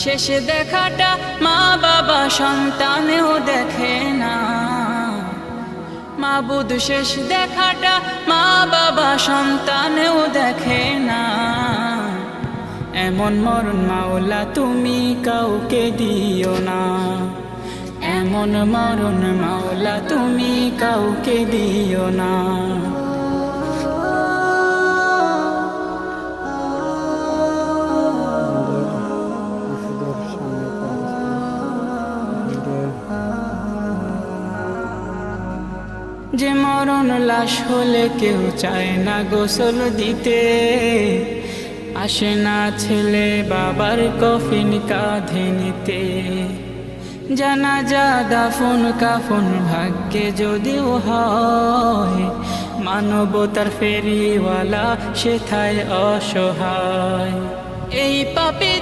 শেষে দেখাটা মা বাবা সন্তানেও দেখে না। মাবুদ শেষ দেখাটা মা বাবা সন্তানেও দেখে না। এমন মরণ মাওলা তুমি কাউকে দিও না। এমন মরণ মাওলা তুমি কাউকে দিও না। যে মরণ লাশ হলে কেউ চায় না গোসল দিতে, আসে না ছেলে বাবার কফিন কাঁধে নিতে। জানাজা দাফন কাফন ভাগ্যে যদিও হয়, মানবতার ফেরিওয়ালা সেথায় অসহায়। এই পাপী